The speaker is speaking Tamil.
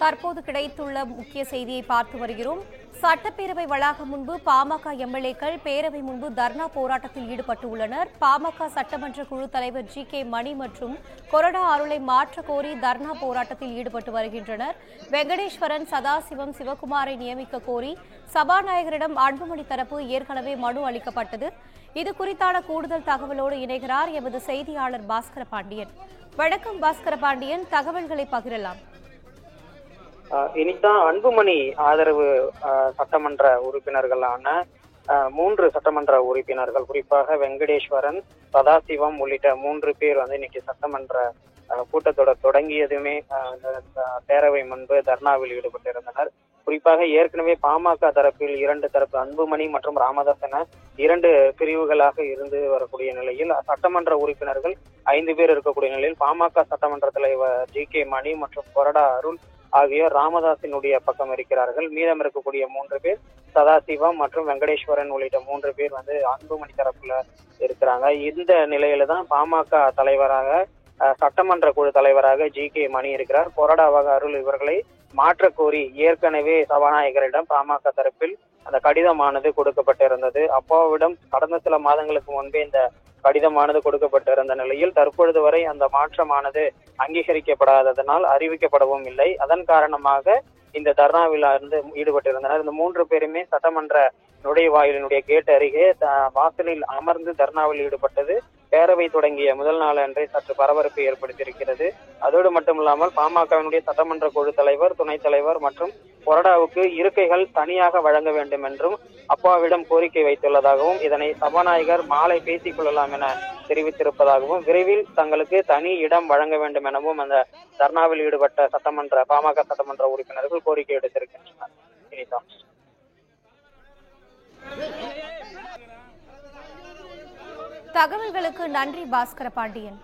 தற்போது கிடைத்துள்ள முக்கிய செய்தியை பார்த்து வருகிறோம். சட்டப்பேரவை வளாகம் முன்பு பாமக எம்எல்ஏக்கள் பேரவை முன்பு தர்ணா போராட்டத்தில் ஈடுபட்டுள்ளனர். பாமக சட்டமன்ற குழு தலைவர் ஜி.கே. மணி மற்றும் கொறடா அருளை மாற்ற கோரி தர்ணா போராட்டத்தில் ஈடுபட்டு வருகின்றனர். வெங்கடேஸ்வரன், சதாசிவம், சிவகுமாரை நியமிக்க கோரி சபாநாயகரிடம் அன்புமணி தரப்பு ஏற்கனவே மனு அளிக்கப்பட்டது. இது குறித்தான கூடுதல் தகவலோடு இணைகிறார் எமது செய்தியாளர் பாஸ்கர பாண்டியன். வணக்கம் பாஸ்கர பாண்டியன், தகவல்களை பகிரலாம். இனிதான் அன்புமணி ஆதரவு சட்டமன்ற உறுப்பினர்களான 3 சட்டமன்ற உறுப்பினர்கள், குறிப்பாக வெங்கடேஸ்வரன், சதாசிவம் உள்ளிட்ட 3 பேர் இன்னைக்கு சட்டமன்ற கூட்டத்தொடர் தொடங்கியதுமே பேரவை முன்பு தர்ணாவில் ஈடுபட்டிருந்தனர். குறிப்பாக ஏற்கனவே பாமக தரப்பில் 2 தரப்பு, அன்புமணி மற்றும் ராமதாஸ் என 2 பிரிவுகளாக இருந்து வரக்கூடிய நிலையில் சட்டமன்ற உறுப்பினர்கள் 5 பேர் இருக்கக்கூடிய நிலையில் பாமக சட்டமன்ற தலைவர் ஜி.கே. மணி மற்றும் கொறடா அருள் ஆகியோர் ராமதாசினுடைய பக்கம் இருக்கிறார்கள். மீதம் இருக்கக்கூடிய 3 பேர் சதாசிவம் மற்றும் வெங்கடேஸ்வரன் உள்ளிட்ட 3 பேர் அன்புமணி தரப்புல இருக்கிறாங்க. இந்த நிலையில தான் பாமக தலைவராக, சட்டமன்ற குழு தலைவராக ஜி.கே. மணி இருக்கிறார். கொறடாவாக அருள் இவர்களை மாற்ற கோரி ஏற்கனவே சபாநாயகரிடம் பாமக தரப்பில் அந்த கடிதமானது கொடுக்கப்பட்டிருந்தது. அப்பாவிடம் கடந்த சில மாதங்களுக்கு முன்பே இந்த கடிதமானது கொடுக்கப்பட்டிருந்த நிலையில் தற்பொழுது வரை அந்த மாற்றமானது அங்கீகரிக்கப்படாததனால் அறிவிக்கப்படவும் இல்லை. அதன் காரணமாக இந்த தர்ணாவில் ஈடுபட்டிருந்தனர். இந்த 3 பேருமே சட்டமன்ற நுழைவாயிலினுடைய கேட் அருகே வாசலில் அமர்ந்து தர்ணாவில் ஈடுபட்டது பேரவை தொடங்கிய முதல் நாள் அன்றே சற்று பரபரப்பை ஏற்படுத்தியிருக்கிறது. அதோடு மட்டுமில்லாமல் பாமகவினுடைய சட்டமன்ற குழு தலைவர், துணைத் தலைவர் மற்றும் கொறடாவுக்கு இருக்கைகள் தனியாக வழங்க வேண்டும் என்றும் அப்பாவிடம் கோரிக்கை வைத்துள்ளதாகவும், இதனை சபாநாயகர் மாலை பேசிக் கொள்ளலாம் என தெரிவித்திருப்பதாகவும், விரைவில் தங்களுக்கு தனி இடம் வழங்க வேண்டும் எனவும் அந்த தர்ணாவில் ஈடுபட்ட பாமக சட்டமன்ற உறுப்பினர்கள் கோரிக்கை எடுத்திருக்கின்றனர். இனிதான் தகவல்களுக்கு நன்றி பாஸ்கர பாண்டியன்.